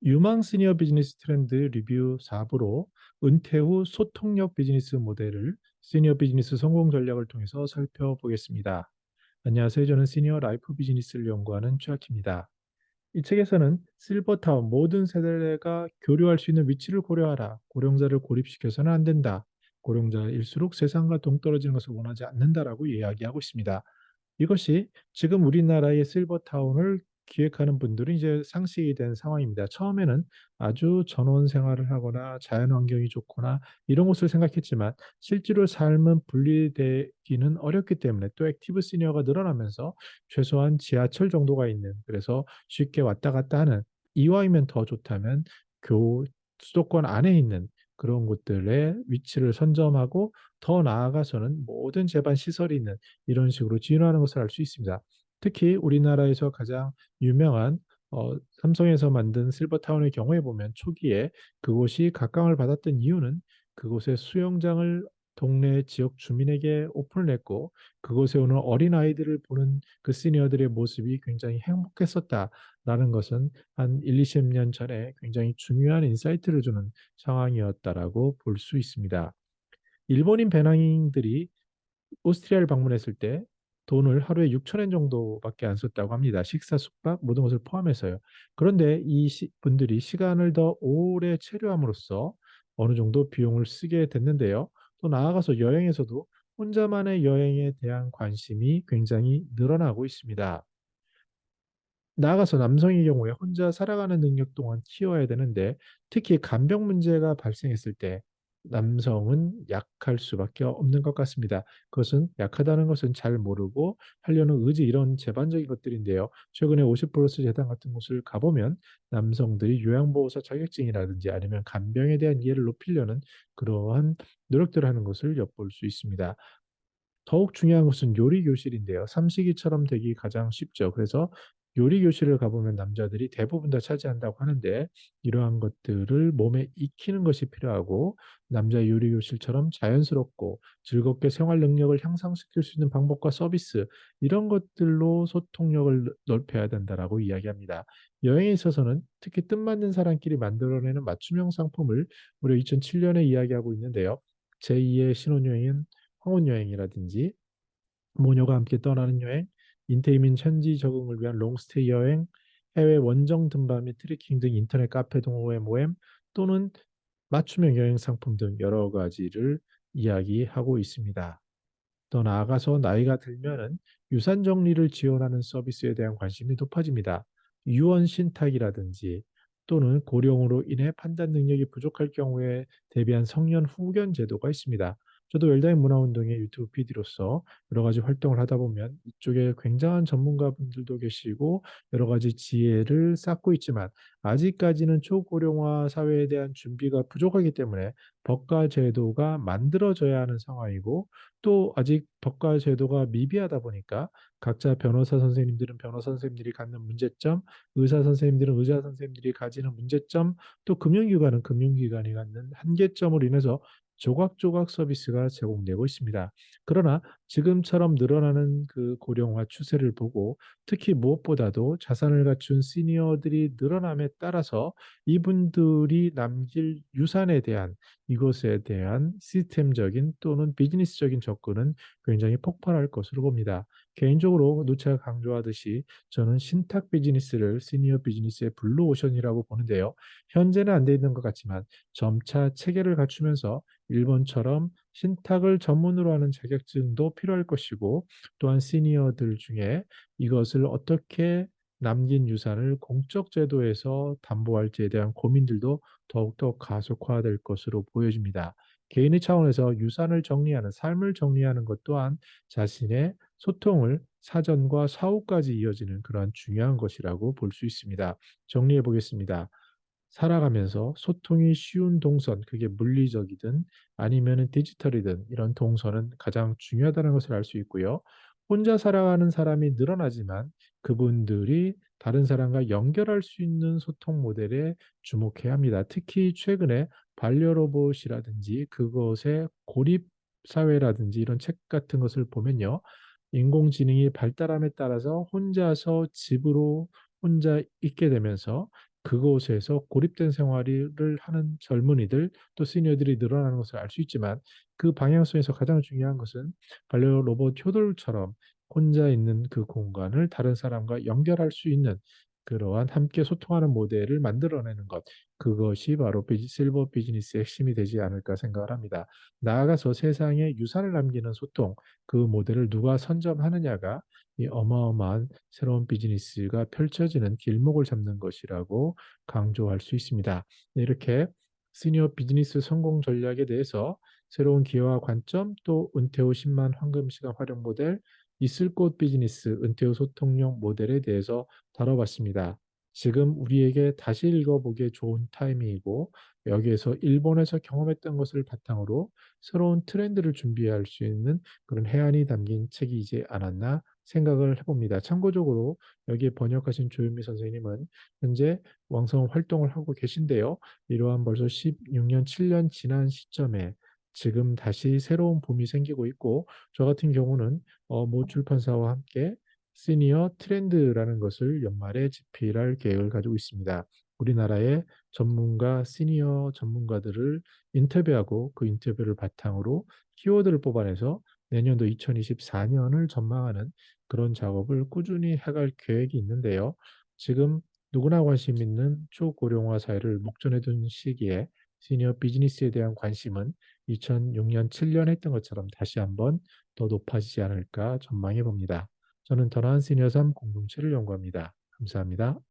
유망 시니어 비즈니스 트렌드 리뷰 4부로 은퇴 후 소통력 비즈니스 모델을 시니어 비즈니스 성공 전략을 통해서 살펴보겠습니다. 안녕하세요. 저는 시니어 라이프 비즈니스를 연구하는 최학입니다. 이 책에서는 실버타운 모든 세대가 교류할 수 있는 위치를 고려하라. 고령자를 고립시켜서는 안 된다. 고령자일수록 세상과 동떨어지는 것을 원하지 않는다라고 이야기하고 있습니다. 이것이 지금 우리나라의 실버타운을 기획하는 분들은 이제 상식이 된 상황입니다. 처음에는 아주 전원 생활을 하거나 자연 환경이 좋거나 이런 곳을 생각했지만 실제로 삶은 분리되기는 어렵기 때문에 또 액티브 시니어가 늘어나면서 최소한 지하철 정도가 있는 그래서 쉽게 왔다 갔다 하는 이왕이면 더 좋다면 수도권 안에 있는 그런 곳들의 위치를 선점하고 더 나아가서는 모든 제반 시설이 있는 이런 식으로 진화하는 것을 알 수 있습니다. 특히 우리나라에서 가장 유명한 삼성에서 만든 실버타운의 경우에 보면 초기에 그곳이 각광을 받았던 이유는 그곳에 수영장을 동네 지역 주민에게 오픈을 했고 그곳에 오는 어린 아이들을 보는 그 시니어들의 모습이 굉장히 행복했었다라는 것은 한 1, 20년 전에 굉장히 중요한 인사이트를 주는 상황이었다라고 볼 수 있습니다. 일본인 배낭인들이 오스트리아를 방문했을 때 돈을 하루에 6천 엔 정도밖에 안 썼다고 합니다. 식사, 숙박 모든 것을 포함해서요. 그런데 분들이 시간을 더 오래 체류함으로써 어느 정도 비용을 쓰게 됐는데요. 또 나아가서 여행에서도 혼자만의 여행에 대한 관심이 굉장히 늘어나고 있습니다. 나아가서 남성의 경우에 혼자 살아가는 능력 또한 키워야 되는데 특히 간병 문제가 발생했을 때 남성은 약할 수밖에 없는 것 같습니다. 그것은 약하다는 것은 잘 모르고 하려는 의지 이런 제반적인 것들인데요. 최근에 50플러스 재단 같은 곳을 가보면 남성들이 요양보호사 자격증이라든지 아니면 간병에 대한 이해를 높이려는 그러한 노력들을 하는 것을 엿볼 수 있습니다. 더욱 중요한 것은 요리 교실인데요. 삼식이처럼 되기 가장 쉽죠. 그래서 요리 교실을 가보면 남자들이 대부분 다 차지한다고 하는데 이러한 것들을 몸에 익히는 것이 필요하고 남자 요리 교실처럼 자연스럽고 즐겁게 생활 능력을 향상시킬 수 있는 방법과 서비스 이런 것들로 소통력을 넓혀야 된다라고 이야기합니다. 여행에 있어서는 특히 뜻맞는 사람끼리 만들어내는 맞춤형 상품을 우리 2007년에 이야기하고 있는데요. 제2의 신혼여행은 황혼 여행이라든지 모녀가 함께 떠나는 여행, 인테리민 현지 적응을 위한 롱스테이 여행, 해외 원정 등반 및 트레킹 등 인터넷 카페 동호회 모임 또는 맞춤형 여행 상품 등 여러 가지를 이야기하고 있습니다. 더 나아가서 나이가 들면은 유산 정리를 지원하는 서비스에 대한 관심이 높아집니다. 유언 신탁이라든지 또는 고령으로 인해 판단 능력이 부족할 경우에 대비한 성년 후견 제도가 있습니다. 저도 웰다잉 문화운동의 유튜브 PD로서 여러 가지 활동을 하다 보면 이쪽에 굉장한 전문가분들도 계시고 여러 가지 지혜를 쌓고 있지만 아직까지는 초고령화 사회에 대한 준비가 부족하기 때문에 법과 제도가 만들어져야 하는 상황이고 또 아직 법과 제도가 미비하다 보니까 각자 변호사 선생님들은 변호사 선생님들이 갖는 문제점, 의사 선생님들은 의사 선생님들이 가지는 문제점, 또 금융기관은 금융기관이 갖는 한계점으로 인해서 조각조각 서비스가 제공되고 있습니다. 그러나 지금처럼 늘어나는 그 고령화 추세를 보고 특히 무엇보다도 자산을 갖춘 시니어들이 늘어남에 따라서 이분들이 남길 유산에 대한 이것에 대한 시스템적인 또는 비즈니스적인 접근은 굉장히 폭발할 것으로 봅니다. 개인적으로 누차가 강조하듯이 저는 신탁 비즈니스를 시니어 비즈니스의 블루오션이라고 보는데요. 현재는 안 돼 있는 것 같지만 점차 체계를 갖추면서 일본처럼 신탁을 전문으로 하는 자격증도 필요할 것이고 또한 시니어들 중에 이것을 어떻게 남긴 유산을 공적 제도에서 담보할지에 대한 고민들도 더욱더 가속화될 것으로 보여집니다. 개인의 차원에서 유산을 정리하는 삶을 정리하는 것 또한 자신의 소통을 사전과 사후까지 이어지는 그러한 중요한 것이라고 볼 수 있습니다. 정리해 보겠습니다. 살아가면서 소통이 쉬운 동선, 그게 물리적이든 아니면 디지털이든 이런 동선은 가장 중요하다는 것을 알 수 있고요. 혼자 살아가는 사람이 늘어나지만 그분들이 다른 사람과 연결할 수 있는 소통 모델에 주목해야 합니다. 특히 최근에 반려로봇이라든지 그것의 고립 사회라든지 이런 책 같은 것을 보면요. 인공지능이 발달함에 따라서 혼자서 집으로 혼자 있게 되면서 그곳에서 고립된 생활을 하는 젊은이들 또 시니어들이 늘어나는 것을 알 수 있지만 그 방향성에서 가장 중요한 것은 반려 로봇 효돌처럼 혼자 있는 그 공간을 다른 사람과 연결할 수 있는 그러한 함께 소통하는 모델을 만들어내는 것. 그것이 바로 실버 비즈니스의 핵심이 되지 않을까 생각을 합니다. 나아가서 세상에 유산을 남기는 소통, 그 모델을 누가 선점하느냐가 이 어마어마한 새로운 비즈니스가 펼쳐지는 길목을 잡는 것이라고 강조할 수 있습니다. 네, 이렇게 시니어 비즈니스 성공 전략에 대해서 새로운 기회와 관점, 또 은퇴 후 10만 황금 시간 활용 모델, 있을 곳 비즈니스, 은퇴 후 소통용 모델에 대해서 다뤄봤습니다. 지금 우리에게 다시 읽어보기에 좋은 타이밍이고 여기에서 일본에서 경험했던 것을 바탕으로 새로운 트렌드를 준비할 수 있는 그런 해안이 담긴 책이지 않았나 생각을 해봅니다. 참고적으로 여기에 번역하신 조윤미 선생님은 현재 왕성 활동을 하고 계신데요. 이러한 벌써 16년, 7년 지난 시점에 지금 다시 새로운 붐이 생기고 있고 저 같은 경우는 모 출판사와 함께 시니어 트렌드라는 것을 연말에 집필할 계획을 가지고 있습니다. 우리나라의 전문가, 시니어 전문가들을 인터뷰하고 그 인터뷰를 바탕으로 키워드를 뽑아내서 내년도 2024년을 전망하는 그런 작업을 꾸준히 해갈 계획이 있는데요. 지금 누구나 관심 있는 초고령화 사회를 목전에 둔 시기에 시니어 비즈니스에 대한 관심은 2006년, 7년 했던 것처럼 다시 한번 더 높아지지 않을까 전망해 봅니다. 저는 더 나은 시니어 삶 공동체를 연구합니다. 감사합니다.